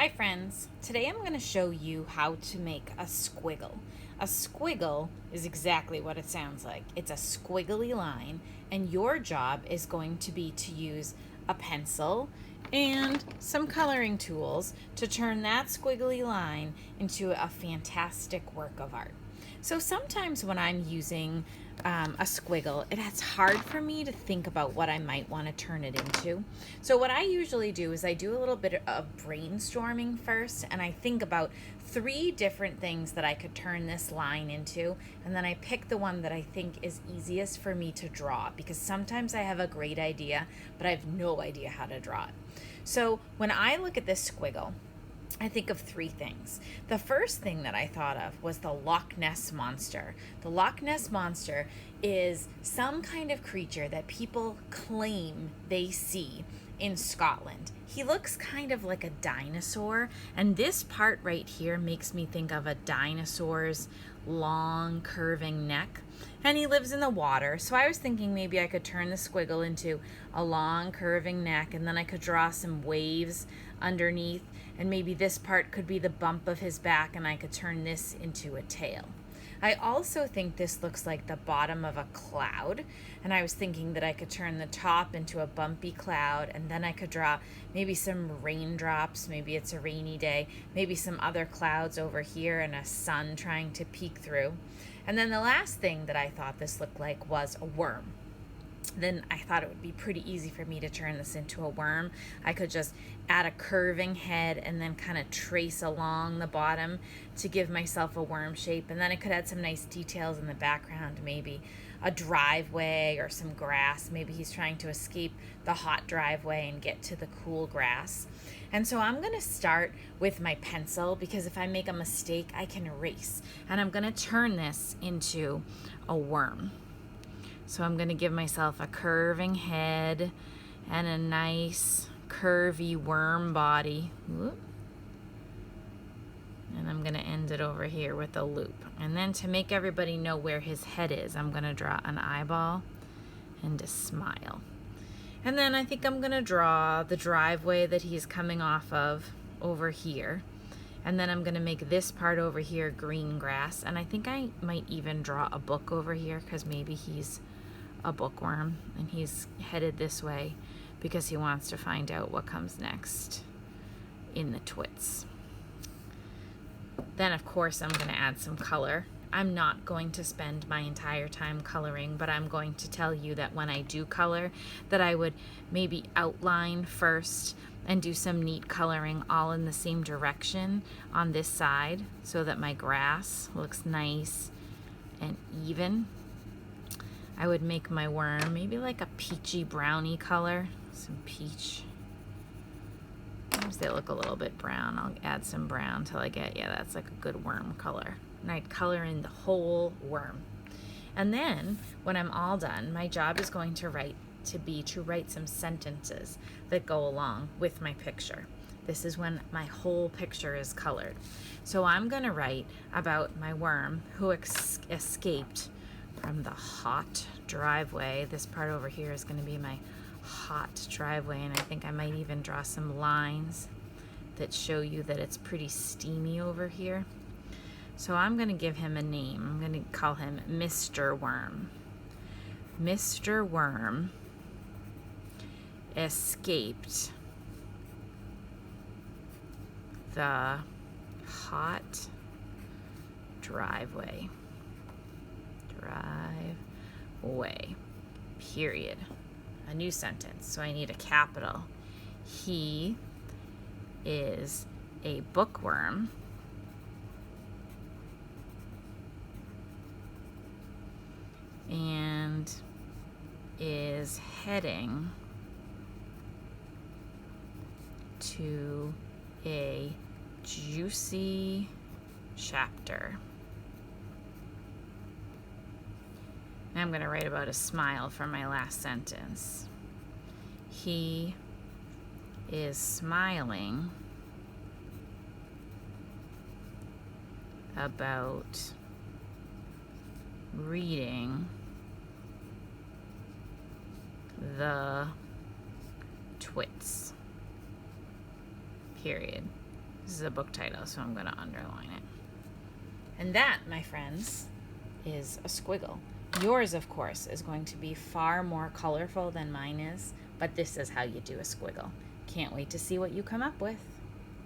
Hi friends, today I'm going to show you how to make a squiggle. A squiggle is exactly what it sounds like. It's a squiggly line, and your job is going to be to use a pencil and some coloring tools to turn that squiggly line into a fantastic work of art. So sometimes when I'm using a squiggle, it's hard for me to think about what I might want to turn it into. So what I usually do is I do a little bit of brainstorming first, and I think about 3 different things that I could turn this line into, and then I pick the one that I think is easiest for me to draw, because sometimes I have a great idea, but I have no idea how to draw it. So when I look at this squiggle, I think of 3 things. The first thing that I thought of was the Loch Ness Monster. The Loch Ness Monster is some kind of creature that people claim they see in Scotland. He looks kind of like a dinosaur, and this part right here makes me think of a dinosaur's long curving neck. And he lives in the water, so I was thinking maybe I could turn the squiggle into a long curving neck, and then I could draw some waves underneath, and maybe this part could be the bump of his back, and I could turn this into a tail. I also think this looks like the bottom of a cloud, and I was thinking that I could turn the top into a bumpy cloud, and then I could draw maybe some raindrops, maybe it's a rainy day, maybe some other clouds over here and a sun trying to peek through. And then the last thing that I thought this looked like was a worm. Then I thought it would be pretty easy for me to turn this into a worm. I could just add a curving head and then kind of trace along the bottom to give myself a worm shape. And then I could add some nice details in the background, maybe a driveway or some grass. Maybe he's trying to escape the hot driveway and get to the cool grass. And so I'm going to start with my pencil, because if I make a mistake, I can erase. And I'm going to turn this into a worm. So I'm going to give myself a curving head and a nice curvy worm body. Whoop. And I'm going to end it over here with a loop. And then to make everybody know where his head is, I'm going to draw an eyeball and a smile. And then I think I'm going to draw the driveway that he's coming off of over here. And then I'm going to make this part over here green grass. And I think I might even draw a book over here, because maybe he's a bookworm and he's headed this way because he wants to find out what comes next in the twits. Then of course I'm going to add some color. I'm not going to spend my entire time coloring, but I'm going to tell you that when I do color, that I would maybe outline first and do some neat coloring all in the same direction on this side, so that my grass looks nice and even. I would make my worm maybe like a peachy browny color, some peach. Sometimes they look a little bit brown. I'll add some brown till I get, yeah, that's like a good worm color. And I'd color in the whole worm. And then when I'm all done, my job is going to write some sentences that go along with my picture. This is when my whole picture is colored. So I'm going to write about my worm who escaped from the hot driveway. This part over here is going to be my hot driveway, and I think I might even draw some lines that show you that it's pretty steamy over here. So I'm going to give him a name. I'm going to call him Mr. Worm. Mr. Worm escaped the hot driveway. Driveway. Period. A new sentence. So I need a capital. He is a bookworm and is heading to a juicy chapter. Now I'm going to write about a smile for my last sentence. He is smiling about reading the twits. Period. This is a book title, so I'm going to underline it. And that, my friends, is a squiggle. Yours, of course, is going to be far more colorful than mine is, but this is how you do a squiggle. Can't wait to see what you come up with.